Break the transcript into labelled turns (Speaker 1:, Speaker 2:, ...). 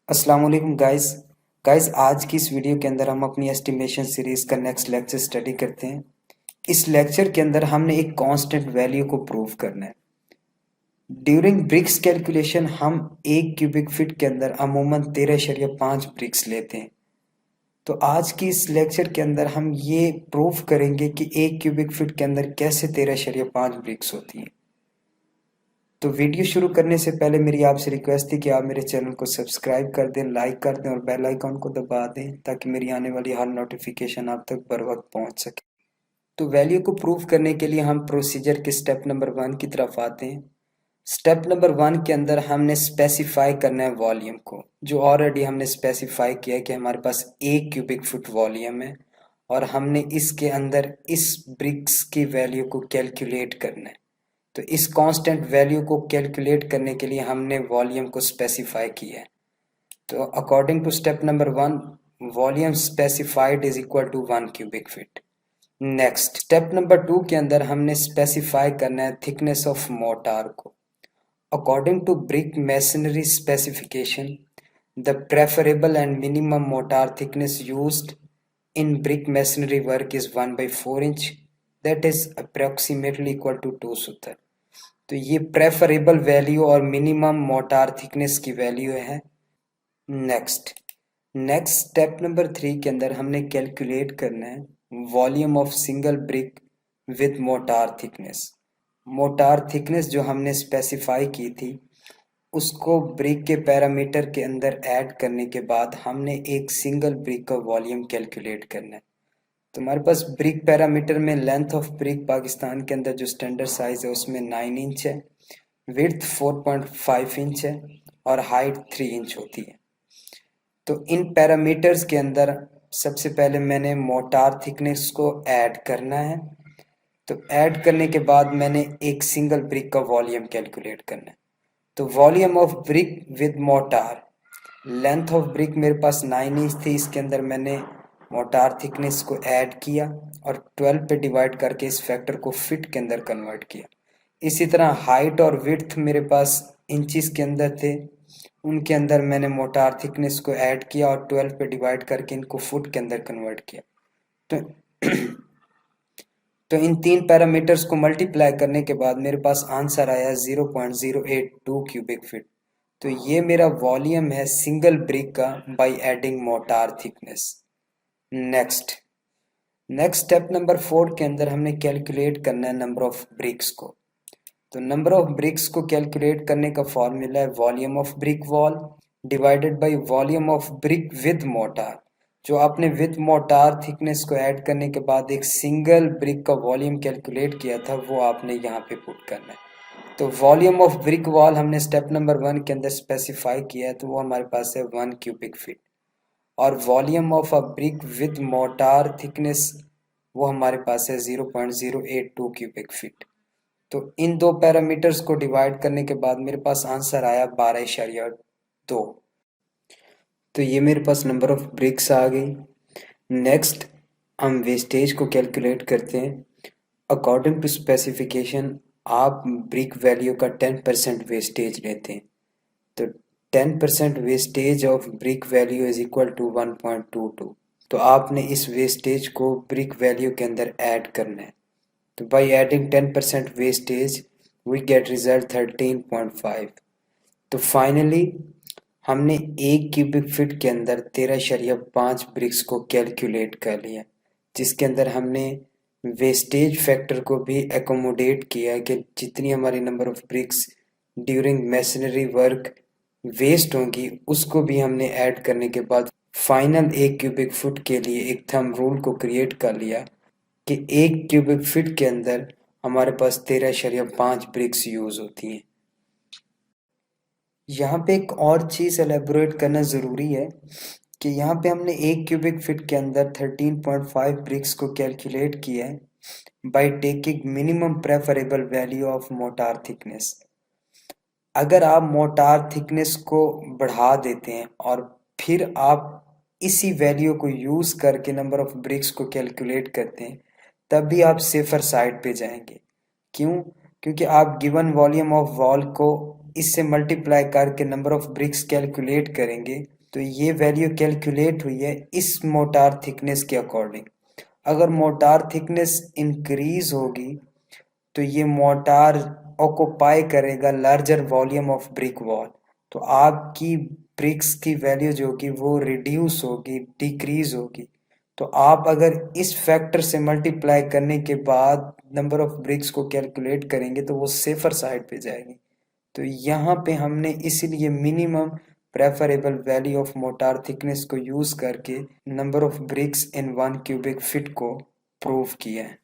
Speaker 1: अस्सलाम वालेकुम गाइस आज की इस वीडियो के अंदर हम अपनी एस्टिमेशन सीरीज का नेक्स्ट लेक्चर स्टडी करते हैं। इस लेक्चर के अंदर हमने एक कांस्टेंट वैल्यू को प्रूव करना है। ड्यूरिंग ब्रिक्स कैलकुलेशन हम एक क्यूबिक फीट के अंदर अमूमन 13.5 ब्रिक्स लेते हैं। तो आज की इस लेक्चर के अंदर हम ये प्रूव करेंगे कि एक क्यूबिक फीट के अंदर कैसे 13.5 ब्रिक्स होती हैं। तो वीडियो शुरू करने से पहले मेरी आपसे रिक्वेस्ट थी कि आप मेरे चैनल को सब्सक्राइब कर दें, लाइक कर दें और बेल आइकॉन को दबा दें ताकि मेरी आने वाली हर नोटिफिकेशन आप तक बर वक्त पहुंच सके। तो वैल्यू को प्रूव करने के लिए हम प्रोसीजर के स्टेप नंबर 1 की तरफ आते हैं। स्टेप नंबर 1 के अंदर हमने स्पेसिफाई करना है वॉल्यूम को, जो ऑलरेडी हमने स्पेसिफाई किया है कि हमारे पास 1 क्यूबिक फुट वॉल्यूम है और हमने इसके अंदर इस ब्रिक्स की वैल्यू को कैलकुलेट करना है। तो इस कांस्टेंट वैल्यू को कैलकुलेट करने के लिए हमने वॉल्यूम को स्पेसिफाई किया है। तो according to step number 1, volume specified is equal to 1 cubic feet. Next step number 2 के अंदर हमने स्पेसिफाई करना है थिकनेस ऑफ मोर्टार को। According to brick masonry specification, the preferable and minimum mortar thickness used in brick masonry work is 1/4 inch, that is approximately equal to 2 सूत्र। तो ये preferable value और मिनिमम मोर्टार थिकनेस की value है। Next step number 3 के अंदर हमने calculate करना है volume of single brick with mortar thickness. Mortar thickness जो हमने स्पेसिफाई की थी उसको ब्रिक के पैरामीटर के अंदर ऐड करने के बाद हमने एक सिंगल ब्रिक का वॉल्यूम कैलकुलेट करना है। तो हमारे पास ब्रिक पैरामीटर में लेंथ ऑफ ब्रिक पाकिस्तान के अंदर जो स्टैंडर्ड साइज है उसमें 9 इंच है, विड्थ 4.5 इंच है और हाइट 3 इंच होती है। तो इन पैरामीटर्स के अंदर सबसे पहले मैंने मोर्टार थिकनेस को ऐड करना है। तो ऐड करने के बाद मैंने एक सिंगल ब्रिक का वॉल्यूम कैलकुलेट करना है। तो volume of brick with mortar, length of brick मेरे पास 9 इंच थी, इसके अंदर मैंने मोर्टार थिकनेस को ऐड किया और 12 पे डिवाइड करके इस फैक्टर को फिट के अंदर कन्वर्ट किया। इसी तरह हाइट और विड्थ मेरे पास इंचेस के अंदर थे, उनके अंदर मैंने मोर्टार थिकनेस को ऐड किया और 12 पे डिवाइड करके इनको फुट के अंदर कन्वर्ट किया। तो तो इन तीन पैरामीटर्स को मल्टीप्लाई करने के बाद मेरे पास आंसर आया 0.082 क्यूबिक फीट। तो ये मेरा वॉल्यूम है सिंगल ब्रिक का by adding mortar thickness. Next step number 4 के अंदर हमने कैलकुलेट करना है नंबर ऑफ ब्रिक्स को। तो नंबर ऑफ ब्रिक्स को कैलकुलेट करने का फॉर्मूला है volume of brick wall divided by volume of brick with mortar. जो आपने विद मोर्टार थिकनेस को ऐड करने के बाद एक सिंगल ब्रिक का वॉल्यूम कैलकुलेट किया था वो आपने यहाँ पे पुट करना है। तो वॉल्यूम ऑफ ब्रिक वॉल हमने स्टेप नंबर 1 के अंदर स्पेसिफाई किया है, तो वो हमारे पास है 1 क्यूबिक फीट। और volume of a brick with mortar thickness वो हमारे पास है 0.082 क्यूबिक फीट। तो इन दो पैरामीटर्स को डिवाइड करने के बाद मेरे पास आंसर आया 12.2। तो ये मेरे पास नंबर ऑफ ब्रिक्स आ गई। नेक्स्ट हम वेस्टेज को कैलकुलेट करते हैं। अकॉर्डिंग टू स्पेसिफिकेशन आप ब्रिक वैल्यू का 10% वेस्टेज लेते हैं। तो 10% wastage of brick value is equal to 1.22। तो आपने इस वेस्टेज को ब्रिक वैल्यू के अंदर ऐड करना है। तो by adding 10% wastage we get result 13.5। तो फाइनली हमने एक क्यूबिक फीट के अंदर 13.5 ब्रिक्स को कैलकुलेट कर लिया, जिसके अंदर हमने वेस्टेज फैक्टर को भी एकोमोडेट किया कि जितनी हमारी number of bricks during masonry work waste होंगी उसको भी हमने ऐड करने के बाद फाइनल एक क्यूबिक फुट के लिए एक थंब रूल को क्रिएट कर लिया कि एक क्यूबिक फीट के अंदर हमारे पास 13.5 ब्रिक्स यूज होती हैं। यहाँ पे एक और चीज़ एलेबोरेट करना ज़रूरी है कि यहाँ पे हमने एक क्यूबिक फीट के अंदर 13.5 ब्रिक्स को कैलकुलेट किया है by taking minimum preferable value of mortar thickness. अगर आप मोर्टार थिकनेस को बढ़ा देते हैं और फिर आप इसी वैल्यू को यूज़ करके नंबर ऑफ ब्रिक्स को कैलकुलेट करते हैं तब भी आप सेफर साइड पे जाएंगे। क्यों? क्योंकि आप गिवन वॉल्यूम ऑफ वॉल को इससे मल्टीप्लाई करके नंबर ऑफ ब्रिक्स कैलकुलेट करेंगे तो ये वैल्यू कैलकुलेट हुई है इस मोटार थिकनेस के अकॉर्डिंग। अगर मोटार थिकनेस इंक्रीज होगी तो ये मोटार ऑक्यूपाई करेगा larger volume of brick wall, तो आपकी ब्रिक्स की वैल्यू जो होगी वो रिड्यूस होगी, डिक्रीज होगी। तो आप अगर इस फैक्टर से मल्टीप्लाई करने के बाद नंबर ऑफ ब्रिक्स को कैलकुलेट करेंगे तो वो सेफर साइड पे जाएगी। तो यहाँ पे हमने इसीलिए minimum preferable value of motor thickness को यूज करके number of BRICS in 1 cubic feet को प्रूव किया है।